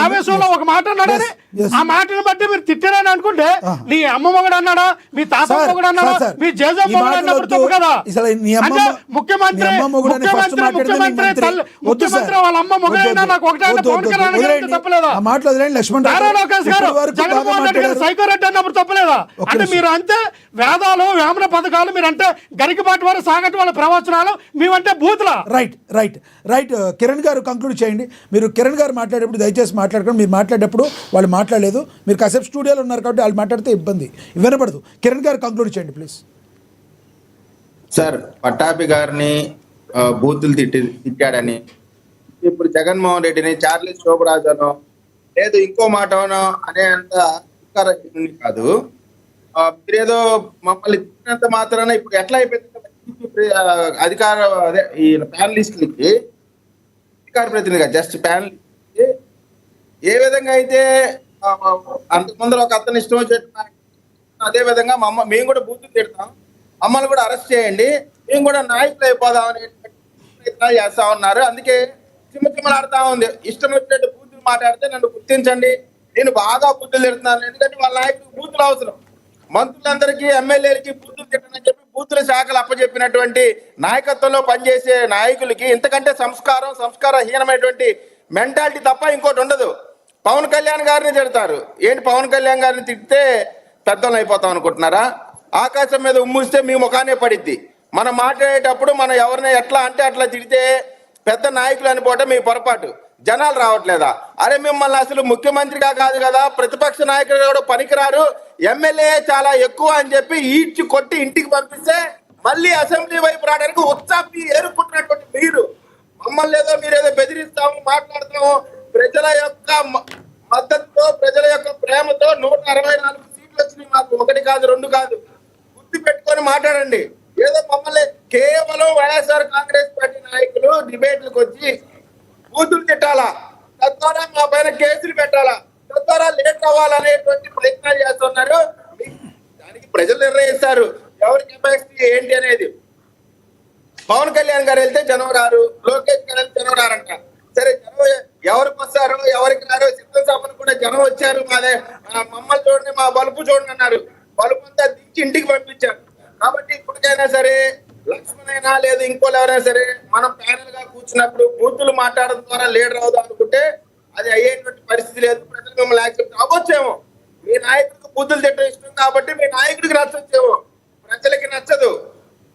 ఆవేశంలో ఒక మాట అన్నాడని ఆ మాటను బట్టి మీరు తిట్టారని అనుకుంటే నీ అమ్మ మొగడు అన్నాడా, మీ తాత మొగడు అన్నాడా, మీ జేజ మొగడు అన్నప్పుడు తప్పు కదా. అంటే ముఖ్యమంత్రి వాళ్ళ అమ్మ మొగడైనా నాకు ఒకటే పవన్ కళ్యాణ్ తప్పలేదా, నారా లోకేష్ గారు జగన్మోహన్ రెడ్డి గారు సైకో రెడ్డి అన్నప్పుడు తప్పలేదా? అంటే మీరు అంతే వేదాలు వేమన పథకాలు మీరంటే గరికపాటి వారు సాగటి వాళ్ళ ప్రవచనాలు మేమంటే బూతులా. రైట్ కిరణ్ గారు కంక్లూడ్ చేయండి. మీరు కిరణ్ గారు మాట్లాడేటప్పుడు దయచేసి మాట్లాడకండి. మీరు మాట్లాడేటప్పుడు వాళ్ళు మాట్లాడలేదు, మీరు కాసేపు స్టూడియోలో ఉన్నారు కాబట్టి వాళ్ళు మాట్లాడితే ఇబ్బంది వినపడదు. కిరణ్ గారు కంక్లూడ్ చేయండి ప్లీజ్. సార్, పట్టాభి గారిని బూతులు తిట్టాడని ఇప్పుడు జగన్మోహన్ రెడ్డిని చార్లెస్ శోభరాజనో లేదు ఇంకో మాటనో అనే అంత కాదు. మీరేదో మమ్మల్ని తిట్టినంత మాత్రాన ఇప్పుడు ఎట్లా అయిపోయింది అధికార అదే ఈ ప్యానలిస్టులకి అధికార ప్రతినిధిగా జస్ట్ ప్యానలిస్ట్ ఏ విధంగా అయితే అంతకు ముందర ఒక అతను ఇష్టం వచ్చేట్టు అదే విధంగా మేము కూడా బూతులు తిడతాం, మమ్మల్ని కూడా అరెస్ట్ చేయండి, మేము కూడా నాయకులు అయిపోదాం అనే ప్రయత్నాలు చేస్తా ఉన్నారు. అందుకే చిమ్మచిమ్మలాడుతా ఉంది. ఇష్టం వచ్చినట్టు బూతులు మాట్లాడితే నన్ను గుర్తించండి, నేను బాగా బూతులు తిడుతున్నాను. ఎందుకంటే వాళ్ళ నాయకుడికి బూతులు అవసరం. మంత్రులందరికీ ఎమ్మెల్యేలకి బూతులు తిట్టనని చెప్పి బూతుల శాఖలు అప్పచెప్పినటువంటి నాయకత్వంలో పనిచేసే నాయకులకి ఇంతకంటే సంస్కారహీనమైనటువంటి మెంటాలిటీ తప్ప ఇంకోటి ఉండదు. పవన్ కళ్యాణ్ గారిని తిడతారు. ఏంటి పవన్ కళ్యాణ్ గారిని తిడితే పెద్దలు అయిపోతాం అనుకుంటున్నారా? ఆకాశం మీద ఉమ్మూస్తే మీ ముఖానే పడిద్ది. మనం మాట్లాడేటప్పుడు మనం ఎవరిని ఎట్లా అంటే అట్లా తిడితే పెద్ద నాయకులు అనిపోవటం మీ పొరపాటు. జనాలు రావట్లేదా? అరే మిమ్మల్ని అసలు ముఖ్యమంత్రిగా కాదు కదా, ప్రతిపక్ష నాయకులు కూడా పనికిరారు, ఎమ్మెల్యే చాలా ఎక్కువ అని చెప్పి ఈడ్చి కొట్టి ఇంటికి పంపిస్తే మళ్ళీ అసెంబ్లీ వైపు రావడానికి ఉత్సాహి ఏరుకుంటున్నటువంటి మీరు మమ్మల్ని ఏదో మీరేదో బెదిరిస్తాము మాట్లాడతాము. ప్రజల యొక్క మద్దతుతో ప్రజల యొక్క ప్రేమతో 164 సీట్లు వచ్చినాయి మాకు. 1 కాదు 2 కాదు, గుర్తు పెట్టుకొని మాట్లాడండి. ఏదో మమ్మల్ని కేవలం వైఎస్ఆర్ కాంగ్రెస్ పార్టీ నాయకులు డిబేట్లకు వచ్చి బూతులు తిట్టాలా, తద్వారా మా పైన కేసులు పెట్టాలా, తద్వారా లేట్ అవ్వాలనేటువంటి ప్రయత్నాలు చేస్తున్నారు. దానికి ప్రజలు నిర్ణయిస్తారు ఎవరి కెపాసిటీ ఏంటి అనేది. పవన్ కళ్యాణ్ గారు వెళ్తే జనం రారు, లోకేష్ గారు వెళ్తే జనం రారంట. సరే జనం ఎవరికి వస్తారు ఎవరికి రారు? సిద్ధసభను కూడా జనం వచ్చారు, మమ్మల్ని చూడండి మా బలుపు చూడండి అన్నారు. బలుపు అంతా దించి ఇంటికి పంపించారు. కాబట్టి ఇప్పటికైనా సరే లక్ష్మణ్ అయినా లేదు ఇంకోళ్ళు ఎవరైనా సరే మనం ప్యానల్ గా కూర్చున్నప్పుడు బూతులు మాట్లాడడం ద్వారా లీడర్ అవుదాం అనుకుంటే అది అయ్యేటువంటి పరిస్థితి లేదు. ప్రజలు మిమ్మల్ని యాక్సెప్ట్ అవ్వచ్చేమో. మీ నాయకుడికి బూతులు తిట్టడం ఇష్టం కాబట్టి మీ నాయకుడికి నచ్చొచ్చేమో, ప్రజలకి నచ్చదు.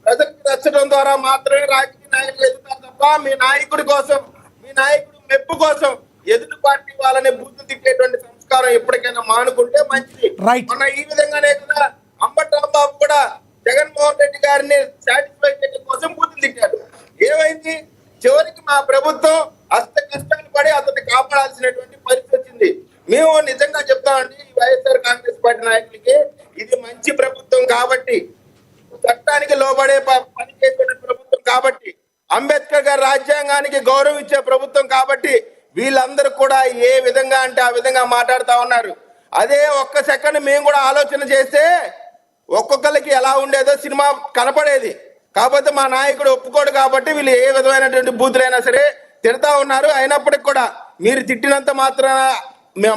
ప్రజలకు నచ్చడం ద్వారా మాత్రమే రాజకీయ నాయకులు ఎదుగుతారు తప్ప మీ నాయకుడి కోసం, మీ నాయకుడి మెప్పు కోసం ఎదుటి పార్టీ వాళ్ళని బూతులు తిట్టేటువంటి సంస్కారం ఎప్పటికైనా మానుకుంటే మంచిది. మన ఈ విధంగానే కదా అంబటి రాంబాబు కూడా జగన్మోహన్ రెడ్డి గారిని సాటిస్ఫై చేయడం కోసం బూతులు తిట్టాడు. ఏమైంది? చివరికి మా ప్రభుత్వం అస్త కష్టాలు పడి అతన్ని కాపాడాల్సినటువంటి పరిస్థితి వచ్చింది. మేము నిజంగా చెప్తామండి వైఎస్ఆర్ కాంగ్రెస్ పార్టీ నాయకులకి, ఇది మంచి ప్రభుత్వం కాబట్టి, చట్టానికి లోబడే పని చేసే ప్రభుత్వం కాబట్టి, అంబేద్కర్ గారి రాజ్యాంగానికి గౌరవం ఇచ్చే ప్రభుత్వం కాబట్టి వీళ్ళందరూ కూడా ఏ విధంగా అంటే ఆ విధంగా మాట్లాడుతూ ఉన్నారు. అదే ఒక్క సెకండ్ మేము కూడా ఆలోచన చేస్తే ఒక్కొక్కరికి ఎలా ఉండేదో సినిమా కనపడేది. కాకపోతే మా నాయకుడు ఒప్పుకోడు కాబట్టి వీళ్ళు ఏ విధమైనటువంటి బూతులైనా సరే తిడతా ఉన్నారు. అయినప్పటికి కూడా మీరు తిట్టినంత మాత్రాన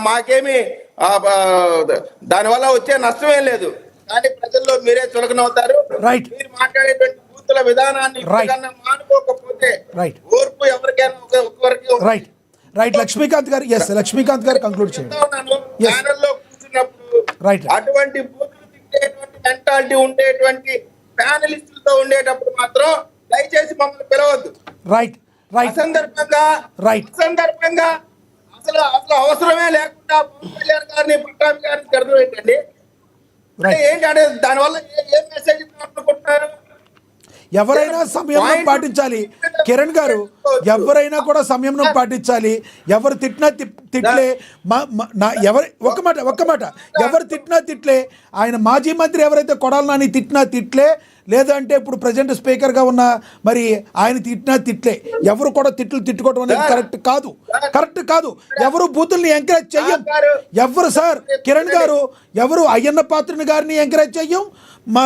మాకేమి దానివల్ల వచ్చే నష్టమేం లేదు. కానీ ప్రజల్లో మీరే చులకనవుతారు. మీరు మాట్లాడేటువంటి బూతుల విధానాన్ని మానుకోకపోతే ఓర్పు ఎవరికైనా ఒక్కొక్కరికి. లక్ష్మీకాంత్ గారు, లక్ష్మీకాంత్ గారు కంక్లూడ్ చేయండి. ఛానల్లో కూర్చున్నప్పుడు అటువంటి బూతులు తిట్టేటువంటి మెంటాలిటీ ఉండేటువంటి ప్యానలిస్టులతో ఉండేటప్పుడు మాత్రం దయచేసి మమ్మల్ని పిలవద్దు. సందర్భంగా అసలు అవసరమే లేకుండా పవన్ కళ్యాణ్ గారిని పట్టాభి గారిని తిడతాం ఏంటండి? ఏంటి అంటే దానివల్ల ఏం మెసేజ్ అనుకుంటున్నారు? ఎవరైనా సంయమనం పాటించాలి కిరణ్ గారు, ఎవరైనా కూడా సంయమనం పాటించాలి. ఎవరు తిట్టినా తిట్లే, ఒక్క మాట ఎవరు తిట్టినా తిట్లే. ఆయన మాజీ మంత్రి ఎవరైతే కొడాలి నాని తిట్టినా తిట్లే, లేదంటే ఇప్పుడు ప్రజెంట్ స్పీకర్గా ఉన్న మరి ఆయన తిట్టినా తిట్లే. ఎవరు కూడా తిట్టుకోవడం అనేది కరెక్ట్ కాదు. ఎవరు బూతుల్ని ఎంకరేజ్ చెయ్యం. ఎవరు సార్ కిరణ్ గారు, ఎవరు అయ్యన్న పాత్రుని గారిని ఎంకరేజ్ చెయ్యం, మా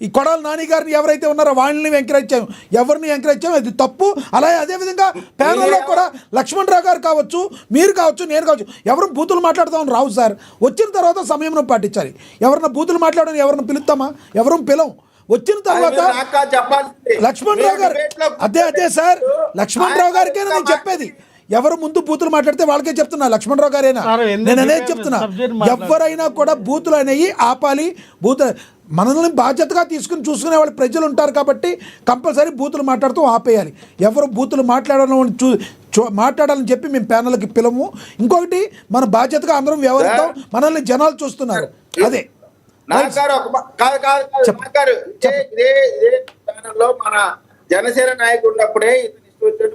ఈ కొడాలి నాని గారిని ఎవరైతే ఉన్నారో వాళ్ళని ఎంకరేజ్ చేయం, ఎవరిని ఎంకరేజ్ చేయం. అది తప్పు. అలాగే అదేవిధంగా ప్యానల్లో కూడా లక్ష్మణ్ రావు గారు కావచ్చు, మీరు కావచ్చు, నేను కావచ్చు, ఎవరు బూతులు మాట్లాడతామని రావు సార్. వచ్చిన తర్వాత సమయం పాటించాలి. ఎవరన్నా బూతులు మాట్లాడని ఎవరిని పిలుస్తామా? ఎవరు పిలవం. వచ్చిన తర్వాత లక్ష్మణ్ రావు గారు అదే సార్, లక్ష్మణ్ రావు గారికైనా నేను చెప్పేది, ఎవరు ముందు బూతులు మాట్లాడితే వాళ్ళకే చెప్తున్నా, లక్ష్మణ్ రావు గారేనా, నేను అనేది చెప్తున్నా. ఎవరైనా కూడా బూతులు అనేవి ఆపాలి. మనల్ని బాధ్యతగా తీసుకుని చూసుకునే వాళ్ళు ప్రజలు ఉంటారు కాబట్టి కంపల్సరీ బూతులు మాట్లాడుతూ ఆపేయాలి. ఎవరు బూతులు మాట్లాడాలని చెప్పి మేము ప్యానల్కి పిలము. ఇంకొకటి, మన బాధ్యతగా అందరం వ్యవహరిస్తాం. మనల్ని జనాలు చూస్తున్నారు. అదే మన జనసేన నాయకుడు ఉన్నప్పుడే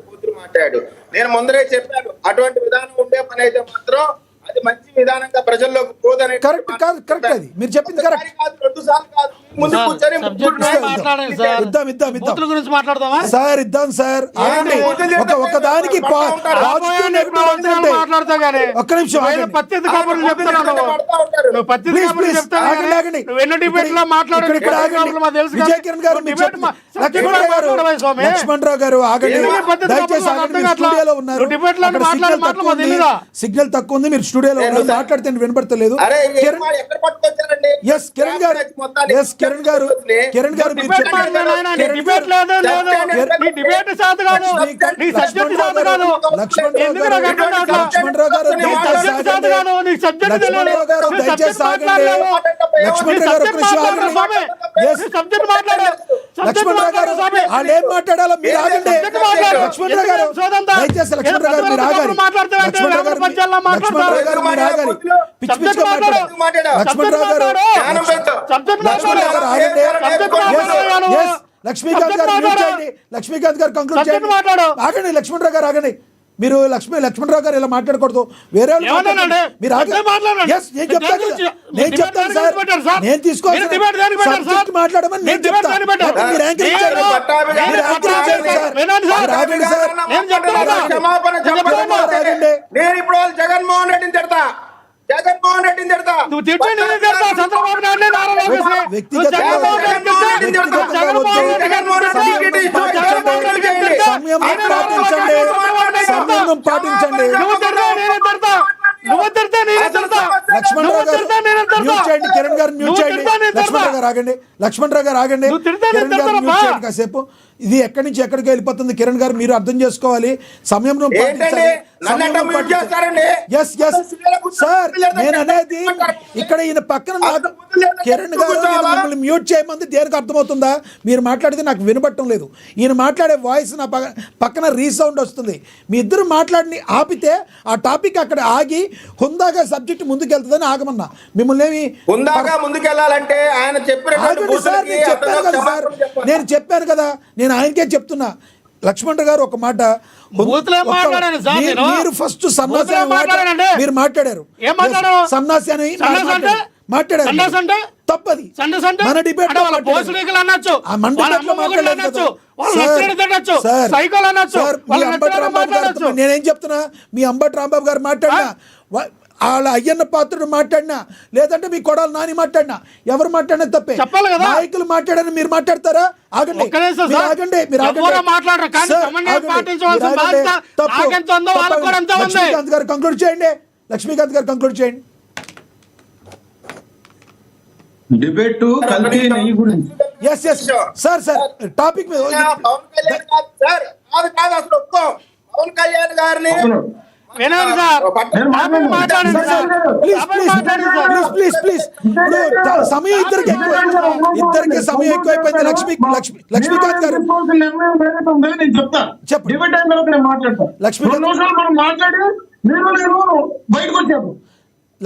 బూతులు మాట్లాడు. నేను ముందరే చెప్పాను, అటువంటి విధానం ఉండే పని అయితే మాత్రం అది మంచి విధానంగా ప్రజల్లోకి పోదని. కరెక్ట్ అది మీరు చెప్పింది కరెక్ట్. ఇద్దాం సార్. ఒక దానికి ఒక్క నిమిషం విజయ్ కిరణ్ గారు, లక్ష్మణ్ రావు గారు ఆగండి, దయచేసి ఆగండి. స్టూడియోలో ఉన్నారు, సిగ్నల్ తక్కువ ఉంది, మీరు స్టూడియోలో ఉన్నారు, మాట్లాడితే వినపడతలేదు. కిరణ్ గారు వాళ్ళు ఏం మాట్లాడాలో మీరు ఆగండి. లక్ష్మణ్ రావు గారు దయచేసి లక్ష్మణ్ రావు గారు మీరు ఆగాలి. లక్ష్మణ్ రావు గారు మీరు ఆగాలి. పిచ్చి పిచ్చిగా మాట్లాడారు. లక్ష్మణ్ రావు గారు ఆగండి. లక్ష్మీకాంత్ గారు మ్యూట్ చేయండి. లక్ష్మీకాంత్ గారు కంక్లూడ్ చేయండి. ఆగండి లక్ష్మణ్ రావు గారు ఆగండి. మీరు లక్ష్మణ్ రావు గారు ఇలా మాట్లాడకూడదు. వేరే మీరు నేను చెప్తాను సార్, నేను తీసుకోవాలి మాట్లాడమని నేను చెప్తాను. మీరు యాంకరింగ్ చేయండి సార్. జగన్మోహన్ రెడ్డిని తిడతా, జగన్మోహన్ రెడ్డిని తిడతా. పాటించండి. లక్ష్మణ్ రావు గారు మ్యూట్ చేయండి. కిరణ్ గారు మ్యూట్ చేయండి. లక్ష్మణ్ రావు గారు ఆగండి. కిరణ్ గారు మ్యూట్ చేయండి కాసేపు. ఇది ఎక్కడి నుంచి ఎక్కడికి వెళ్ళిపోతుంది కిరణ్ గారు, మీరు అర్థం చేసుకోవాలి. సమయం సార్, నేను అనేది ఇక్కడ ఈయన పక్కన కిరణ్ గారు మిమ్మల్ని మ్యూట్ చేయమంది దేనికి అర్థమవుతుందా? మీరు మాట్లాడితే నాకు వినబట్టం లేదు. ఈయన మాట్లాడే వాయిస్ నా పక్కన రీసౌండ్ వస్తుంది. మీ ఇద్దరు మాట్లాడి ఆపితే ఆ టాపిక్ అక్కడ ఆగి హుందాగా సబ్జెక్ట్ ముందుకెళ్తుందని ఆగమన్నా. మిమ్మల్ని ఏమి హుందాగా ముందుకెళ్ళాలంటే ఆయన చెప్పినట్టు సార్ నేను చెప్పాను కదా, నేను ఆయనకే చెప్తున్నా. లక్ష్మణ్ గారు ఒక మాట, మీరు ఫస్ట్ సన్నాసి మీరు మాట్లాడారు, సన్నాసి అని మాట్లాడారు, తప్పది. మన డిబేట్ నేనేం చెప్తున్నా, మీ అంబటి రాంబాబు గారు మాట్లాడినా, వాళ్ళ అయ్యన్న పాత్రుడు మాట్లాడినా, లేదంటే మీ కొడాలి నాని మాట్లాడినా, ఎవరు మాట్లాడినా తప్పే. నాయకులు మాట్లాడని మీరు మాట్లాడతారా? ఆగండి, లక్ష్మీకాంత్ గారు కంక్లూడ్ చేయండి. లక్ష్మీకాంత్ గారు కంక్లూడ్ చేయండి. డిబేట్ ఎస్ సార్ టాపిక్ మీద పవన్ కళ్యాణ్ గారిని సమయం ఇద్దరికి సమయం ఎక్కువైపోయింది. లక్ష్మీకాంత్ గారు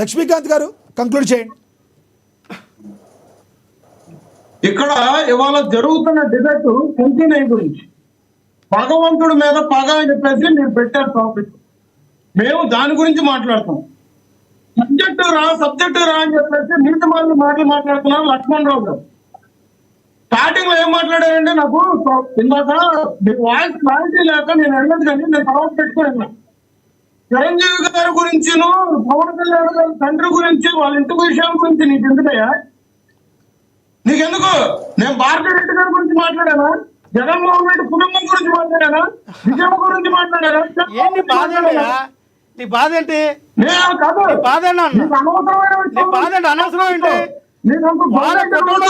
లక్ష్మీకాంత్ గారు కంక్లూడ్ చేయండి. ఇక్కడ ఇవాళ జరుగుతున్న డిబేట్ కంటిన్యూ గురించి, భగవంతుడి మీద పగ అని చెప్పేసి మీరు పెట్టారు టాపిక్. మేము దాని గురించి మాట్లాడతాం. సబ్జెక్టు రా అని చెప్పేసి నీటి మాటలు మాట్లాడుతున్నాం. లక్ష్మణ్ రావు గారు స్టార్టింగ్ లో ఏం మాట్లాడారంటే, నాకు ఇందాక వాయిస్ క్లారిటీ లేక నేను వెళ్ళదు, కానీ నేను తర్వాత పెట్టుకుని వెళ్ళాను. చిరంజీవి గారి గురించి, పవన్ కళ్యాణ్ గారి తండ్రి గురించి, వాళ్ళ ఇంటి విషయం గురించి నీకు ఎందుకయ్యా? నీకెందుకు? నేను భారతిరెడ్డి గారి గురించి మాట్లాడానా? జగన్మోహన్ రెడ్డి కుటుంబం గురించి మాట్లాడానా? విజయం గురించి మాట్లాడానా? నీ బాధ ఏంటి? నేను కాదు. నీ బాధ ఏంటి అన్న? నీకు అనవసరమైన నీ బాధ ఏంటి? అనవసరం ఏంటి? నీకంత వాళ్ళ కుటుంబ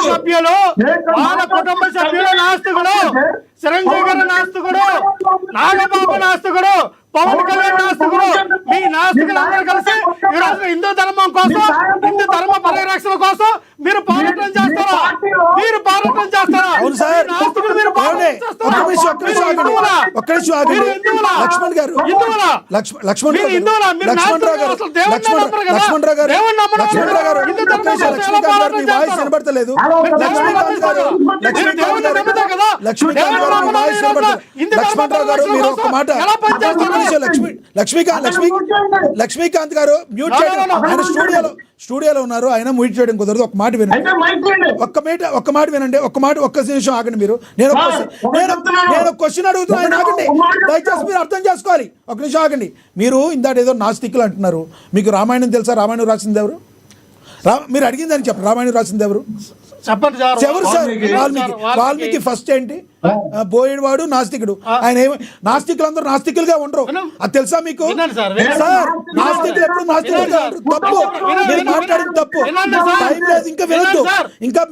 సభ్యులు నాస్తికుడు, చిరంజీవి గారి నాస్తికుడు, నాగబాబు నాస్తికుడు, పవన్ కళ్యాణ్ నాస్తికుడు. మీ నాస్తికులందరూ కలిసి ఈ రోజు హిందూ ధర్మం కోసం, హిందూ ధర్మ పరిరక్షణ కోసం మీరు పోరాటం చేస్తారా? మీరు పోరాటం చేస్తారా? అవును సార్. నాస్తికులు మీరు ఏమండి? ఒక్క నిమిషం ఆగండి. లక్ష్మణ్ గారు, లక్ష్మణ్ రావు గారు, లక్ష్మీకాంత్ గారు మీ వాయిస్ వినబడతలేదు. లక్ష్మీకాంత్ గారు మీరు ఒక్క మాట. లక్ష్మీకాంత్ గారు మ్యూట్ చేయడం, ఆయన స్టూడియోలో ఉన్నారు, ఆయన మ్యూట్ చేయడం కుదరదు. ఒక మాట వినండి, ఒక్క మాట వినండి, ఒక్క నిమిషం ఆగండి. మీరు నేను క్వశ్చన్ అడుగుతున్నా, ఆయన ఆగండి దయచేసి, మీరు అర్థం చేసుకోవాలి. ఒక నిమిషం ఆగండి. మీరు ఇందాక ఏదో నాస్తికులు అంటున్నారు. మీకు రామాయణం తెలుసా? రామాయణం రాసింది ఎవరు? మీరు అడిగిందని చెప్పండి. రామాయణం రాసింది ఎవరు? చెప్పండి సార్. ఎవరు సార్? వాల్మీకి ఫస్ట్ ఏంటి? బోయేవాడు నాస్తికుడు. ఆయన నాస్తికులందరూ నాస్తికులుగా ఉండరు, అది తెలుసా మీకు? సార్, నాస్తికులు ఎప్పుడు నాస్తికులుగా ఉండరు. తప్పు, మీరు మాట్లాడింది తప్పు. టైం లేదు, ఇంకా వినొద్దు. ఇంకా